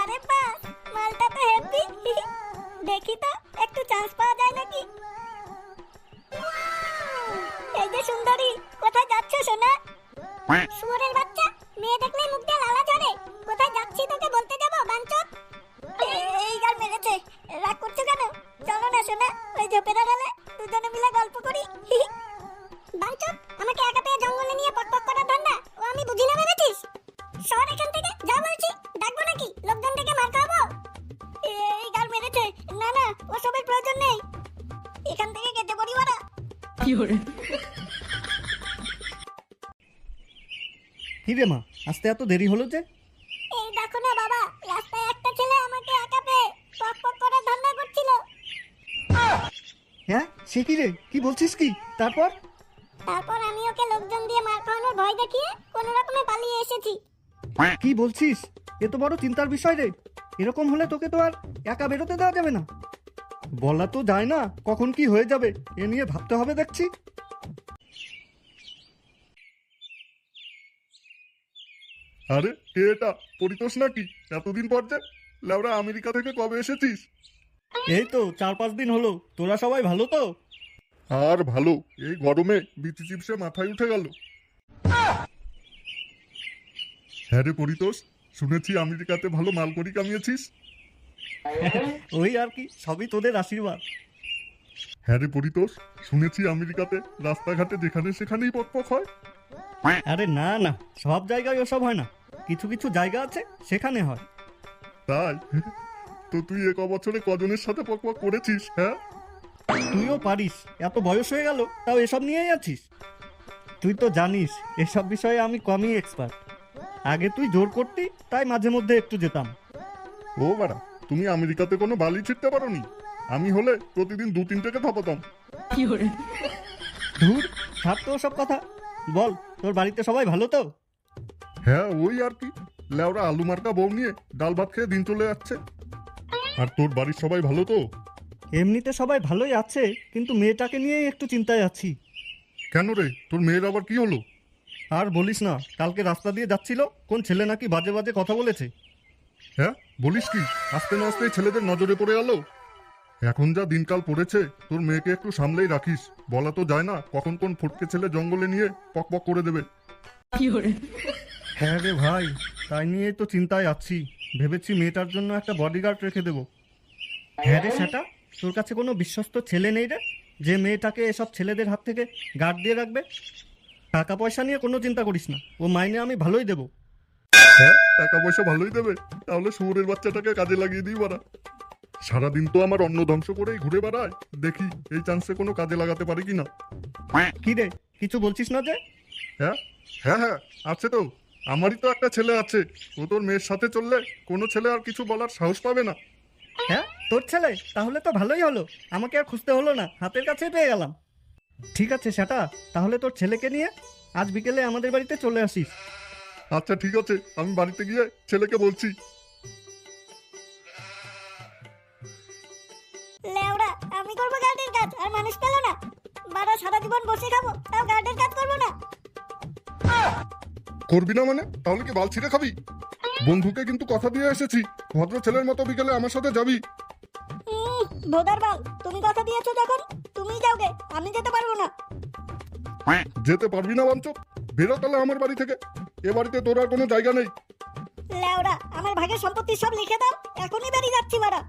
আরে বাহ, মালটা তো হেভি। দেখি তো একটু চান্স পাওয়া যায় নাকি। এই যে সুন্দরী, কোথায় যাচ্ছ সোনা? শুয়োরের বাচ্চা, মেয়ে দেখলে মুখ দিয়ে লালা ঝরে। কোথায় যাচ্ছি তোকে বলতে যাবো বাঞ্চত? এই গাল মেরেছে, রাগ করছো কেন? চলো না সোনা, ওই ঝোপের আড়ালে দুজনে মিলে গল্প করি। বাঞ্চত, আমাকে একা পেয়ে জঙ্গলে নিয়ে পকপক করার ধান্দা ও আমি বুঝি না ভেবেছিস? সর এখান থেকে, যা বলছি। ডাকবো নাকি লোকজন থেকে মার খাবো? এই গাল মেরেছে। না না, ওসবের প্রয়োজন নেই। এখান থেকে কেটে পড়ি ওরা। কি রে মা, আসতে এত দেরি হলো যে? এই দেখো না বাবা, রাস্তায় একটা ছেলে আমাকে একা পেয়ে পকপক করার ধান্দা করছিল। হ্যাঁ, সে কি রে, কি বলছিস কি? তারপর? তারপর আমি ওকে লোকজন দিয়ে মার খাওয়ানোর ভয় দেখিয়ে কোনো রকমে পালিয়ে এসেছি। কি বলছিস? এ তো বড় চিন্তার বিষয় রে। এরকম হলে তোকে তো আর একা বেরোতে দেওয়া যাবে না। বলা তো যায় না কখন কি হয়ে যাবে, এ নিয়ে ভাবতে হবে দেখছি। আরে কে এটা? পরিতোষ নাকি? এতদিন পর যে। লেওরা, আমেরিকা থেকে কবে এসেছিস? এই তো 4-5 দিন হলো। তোরা সবাই ভালো তো? আর ভালো, এই গরমে বিচি চিপসে মাথায় উঠে গেল। হ্যাঁ রে পরিতোষ, শুনেছি আমেরিকাতে ভালো মালকড়ি কামিয়েছিস। ওই আর কি, সবই তোদের আশীর্বাদ। হ্যাঁ রে পরিতোষ, শুনেছি আমেরিকাতে রাস্তাঘাটে যেখানে সেখানেই পকপক হয়। আরে না না, সব জায়গায় ওসব হয় না। কিছু কিছু জায়গা আছে সেখানে হয়। তাই? তো তুই এক বছরে কজনের সাথে পকপক করেছিস? হ্যাঁ, তুইও পারিস, এত বয়স হয়ে গেল তাও এসব নিয়েই আছিস। তুই তো জানিস এসব বিষয়ে আমি কমই এক্সপার্ট। আগে তুই জোর করতি, তাই মাঝে মধ্যে একটু যেতাম। ও বাড়া, তুমি আমেরিকাতে কোনো বালি ছিটতে পারোনি? আমি হলে প্রতিদিন 2-3 টাকা থাপাতাম। ধুর, ছাড় তো সব কথা। বল, তোর বাড়িতে সবাই ভালো তো? হ্যাঁ, ওই আর কি। লেওরা আলু মার্কা বউ নিয়ে ডাল ভাত খেয়ে দিন চলে যাচ্ছে। আর তোর বাড়ির সবাই ভালো তো? এমনিতে সবাই ভালোই আছে, কিন্তু মেয়েটাকে নিয়েই একটু চিন্তায় আছি। কেন রে, তোর মেয়ের আবার কি হলো? আর বলিস না, কালকে রাস্তা দিয়ে যাচ্ছিল, কোন ছেলে নাকি বাজে বাজে কথা বলেছে। হ্যাঁ, বলিস কি? আস্তে না আস্তে ছেলেদের নজরে পড়ে গেল। এখন যা দিনকাল পড়েছে, তোর মেয়েকে একটু সামলেই রাখিস। বলা তো যায় না কখন কোন ফটকে ছেলে জঙ্গলে নিয়ে পকপক করে দেবে। হ্যাঁ রে ভাই, তাই নিয়েই তো চিন্তায় আছি। ভেবেছি মেয়েটার জন্য একটা বডিগার্ড রেখে দেবো। হ্যাঁ রে সেটা, তোর কাছে কোনো বিশ্বস্ত ছেলে নেই রে, যে মেয়েটাকে এসব ছেলেদের হাত থেকে গার্ড দিয়ে রাখবে? টাকা পয়সা নিয়ে কোনো চিন্তা করিস না, ও মাইনে আমি ভালোই দেবো। হ্যাঁ, টাকা পয়সা ভালোই দেবে। তাহলে শুয়োরের বাচ্চাটাকে কাজে লাগিয়ে দিই বাড়া। সারাদিন তো আমার অন্ন ধ্বংস করেই ঘুরে বেড়ায়। দেখি এই চান্সে কোনো কাজে লাগাতে পারি কিনা। কি রে, কিছু বলছিস না যে? হ্যাঁ হ্যাঁ হ্যাঁ, আছে তো। আমারই তো একটা ছেলে আছে। ও তোর মেয়ের সাথে চললে কোনো ছেলে আর কিছু বলার সাহস পাবে না। হ্যাঁ, তোর ছেলে? তাহলে তো ভালোই হলো, আমাকে আর খুঁজতে হলো না, হাতের কাছেই পেয়ে গেলাম। ঠিক আছে সেটা, তাহলে তোর ছেলেকে নিয়ে আজ বিকেলে আমাদের বাড়িতে চলে আসিস। আচ্ছা ঠিক আছে, আমি বাড়িতে গিয়ে ছেলেকে বলছি। লেওড়া, আমি করবো গার্ডের কাজ আর মানুষ পেলো না। বাড়া, সারা জীবন বসে খাবো তাও গার্ডের কাজ করবো না। করবি না মানে? তাহলে কি বাল ছিঁড়ে খাবি? বন্ধুকে কিন্তু কথা দিয়ে এসেছি, ভদ্র ছেলের মতো বিকেলে আমার সাথে যাবি। ভোদার বাল, তুমি কথা দিয়েছো যখন তুমিই যাওগে, আমি যেতে পারবো না। যেতে পারবি না বাঞ্চ? বেরো তাহলে আমার বাড়ি থেকে। এ বাড়িতে তোর আর কোনো জায়গা নেই। লেওড়া, আমার ভাগের সম্পত্তি সব লিখে দাও, এখনই বেরিয়ে যাচ্ছি বাড়া।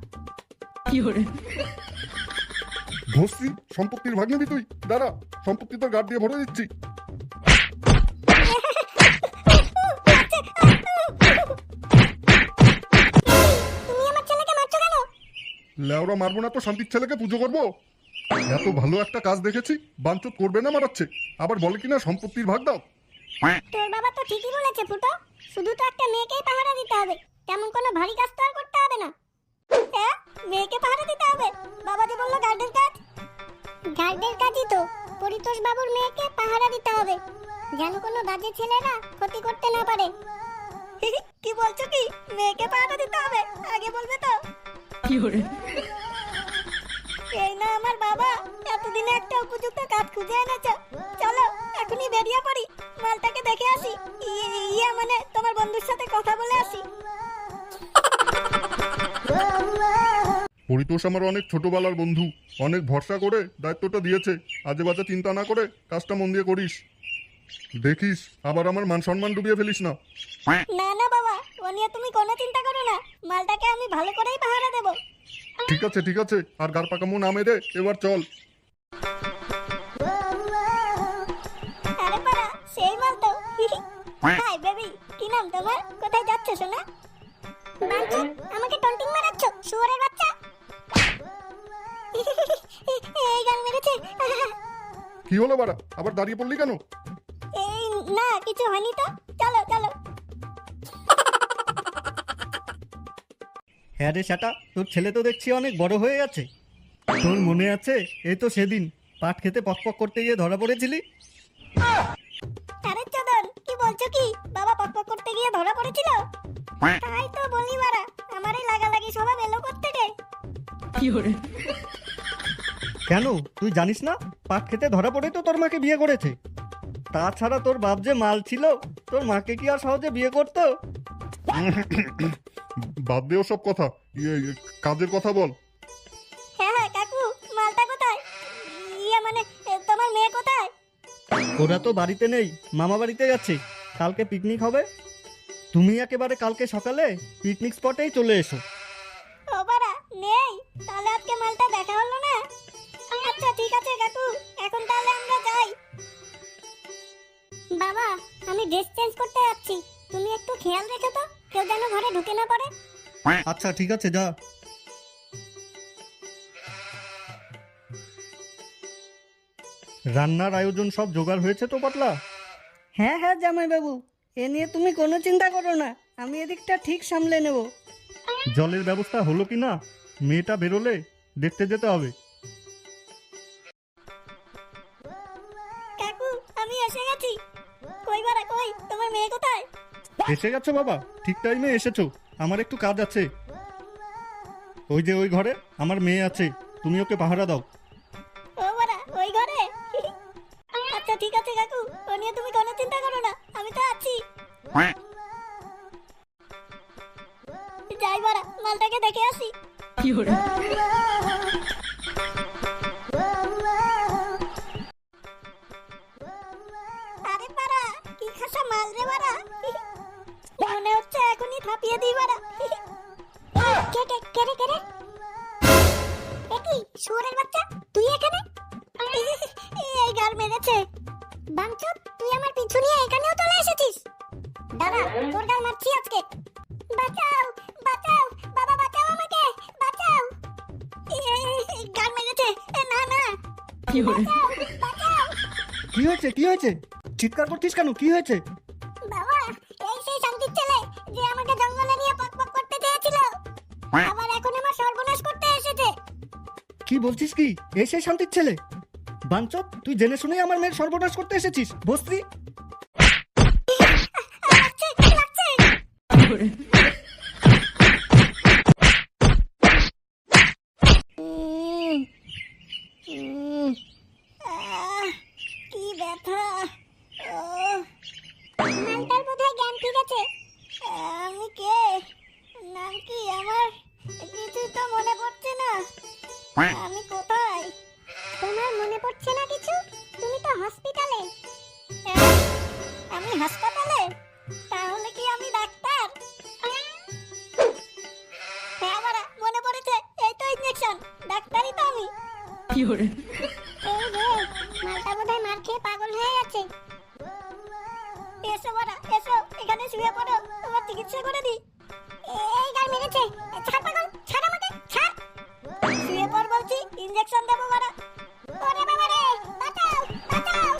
ধরছি, সম্পত্তির ভাগ নিবি তুই? দাঁড়া, সম্পত্তি তোর গার্ড দিয়ে ভরে দিচ্ছি। তুমি আমার ছেলেকে মারছো কেন? লেওরা মারবো না তো শান্তির ছেলেকে পুজো করবো? এত ভালো একটা কাজ দেখেছি, বাঞ্চত করবে না মারাচ্ছে, আবার বলে কিনা সম্পত্তির ভাগ দাও। তোর বাবা তো ঠিকই বলেছে ফুটো, শুধু তো একটা মেয়েকেই পাহারা দিতে হবে, তেমন কোনো ভারী কাজ তো আর করতে হবে না। হ্যাঁ, মেয়েকে পাহারা দিতে হবে? বাবা যে বললো গার্ডের কাজ। গার্ডের কাজই তো, পরিতোষ বাবুর মেয়েকে পাহারা দিতে হবে, যেন কোনো বাজে ছেলেরা ক্ষতি করতে না পারে। কি বলছো কি? মেয়েকে পাহারা দিতে হবে? আগে বলবে তো। এই না আমার বাবা, এতদিনে একটা উপযুক্ত কাজ খুঁজে এনেছো। চলো এখনই বেরিয়ে পড়ি, মালটাকে দেখে আসি। ইয়া মানে তোমার বন্ধুর সাথে কথা বলে আসি। পরিতোষ আমার অনেক ছোটবেলার বন্ধু, অনেক ভরসা করে দায়িত্বটা দিয়েছে। আজে বাজে চিন্তা না করে কাজটা মন দিয়ে করিস। দেখিস আবার আমার মান সম্মান ডুবিয়ে ফেলিস না। না না বাবা, ও নিয়ে তুমি কোনো চিন্তা করো না, মালটাকে আমি ভালো করেই পাহারা দেব। ঠিক আছে ঠিক আছে, আর গার পাকামো না মেরে এবার চল। আরে পারা, সেই মাল তো। হাই বেবি, কি নাম তোমার? কোথায় যাচ্ছ সোনা? বাঞ্চু, আমাকে টন্টিং মারাচ্ছ শুয়োরের বাচ্চা? এই গান মেরেছে। কি হলো বাড়া, আবার দাঁড়িয়ে পড়লি কেন? এই না, কিছু হয়নি তো, চলো চলো। হ্যাঁ রে সেটা, তোর ছেলে তো দেখছি অনেক বড় হয়ে গেছে। তোর মনে আছে এই তো সেদিন পাট খেতে পকপক করতে গিয়ে ধরা পড়েছিলি? আরে চোদন, কি বলছো কি? বাবা পকপক করতে গিয়ে ধরা পড়েছিল? তাই তো বলি মারা, আমারই লাগালাগি স্বভাব এলো কোত্থেকে? কেন তুই জানিস না পাট খেতে ধরা পড়ে তো তোর মাকে বিয়ে করেছে? তাছাড়া তোর বাপ যে মাল ছিল, তোর মাকে কি আর সহজে বিয়ে করতো? বাদ দে সব কথা, কাজের কথা বল। হ্যাঁ হ্যাঁ কাকু, মালটা কোথায়? ইয়া মানে তোমার মেয়ে কোথায়? ওরা তো বাড়িতে নেই, মামা বাড়িতে গেছে। কালকে পিকনিক হবে, তুমি একেবারে কালকে সকালে পিকনিক স্পটেই চলে এসো। ও বাড়া, নেই? তাহলে আজকে মালটা দেখা হলো না। আচ্ছা ঠিক আছে কাকু, এখন তাহলে আমরা যাই। বাবা, আমি ড্রেস চেঞ্জ করতে যাচ্ছি, তুমি একটু খেয়াল রেখো তো, কেউ যেন ঘরে ঢুকে না পড়ে। আচ্ছা ঠিক আছে, যা। রান্নার আয়োজন সব জোগাড় হয়েছে তো পাতলা? হ্যাঁ হ্যাঁ জামাইবাবু, এ নিয়ে তুমি কোনো চিন্তা করো না, আমি এদিকটা ঠিক সামলে নেব। জলের ব্যবস্থা হলো কি না? মেয়েটা বেরোলে দেখতে যেতে হবে। কাকু, আমি এসে গেছি। কই বাড়া কই, তোমার মেয়ে কোথায়? এসে গেছো বাবা, ঠিক টাইমে এসেছো। আমার একটু কাজ আছে। ওই যে ওই ঘরে আমার মেয়ে আছে, তুমি ওকে পাহারা দাও। ও বাড়া, ওই ঘরে? আচ্ছা ঠিক আছে কাকু, ও নিয়ে তুমি কোনো চিন্তা করো না, আমি তো আছি। যাই বাড়া, মালটাকে দেখে আসি। আরে বাড়া, কি খাসা মাল রে বাড়া, মনে হচ্ছে এখনই থাপিয়ে দিই বাড়া। কেটে কেটে কেটে একই শুয়োরের বাচ্চা, তুই এখানে? এই গাল মেরেছে। বাঞ্চত, তুই আমার পিছু নিয়ে এখানেও চলে এসেছিস? দাঁড়া, তোর গাল মারছি আজকে। বাঁচাও বাঁচাও, বাবা বাঁচাও আমাকে, বাঁচাও। গাল মেরেছে। না না, বাঁচাও বাঁচাও। কি হয়েছে কি হয়েছে? চিৎকার করছিস কেন? কি হয়েছে? বাবা, এই সেই শান্তির ছেলে যে আমাকে জঙ্গলে নিয়ে পকপক করতে চেয়েছিল, আবার এখন আমার সর্বনাশ করতে এসেছে। কি বলছিস কি? এসে শান্তির ছেলে? বাঞ্চত, তুই জেনে শুনে আমার মেয়ের সর্বনাশ করতে এসেছিস বস্ত্রী? লাগছে লাগছে। কি ব্যথা! মালটার বোধহয় জ্ঞান ফিরেছে। আমি কে? নাম কি আমার? কিছু তো মনে পড়ছে না। আমি কোথায়? তোমার মনে পড়ছে না কিছু? তুমি তো হসপিটালে। আমি হাসপাতালে? তাহলে কি আমি ডাক্তার? হ্যাঁ বাড়া, মনে পড়েছে, এই তো ইনজেকশন, ডাক্তারই তো আমি। এই রে, মালটা বোধহয় মার খেয়ে পাগল হয়ে গেছে। এসো বাড়া, এসো, এখানে শুয়ে পড়ো, তোমার চিকিৎসা করে দিই। এই গাল মেরেছে, ছাড় পাগল, ছাড় আমাকে, ছাড়। শুয়ে পড় বলছি, ইনজেকশন দেবো বাড়া। ওরে বাবা রে, বাঁচাও বাঁচাও।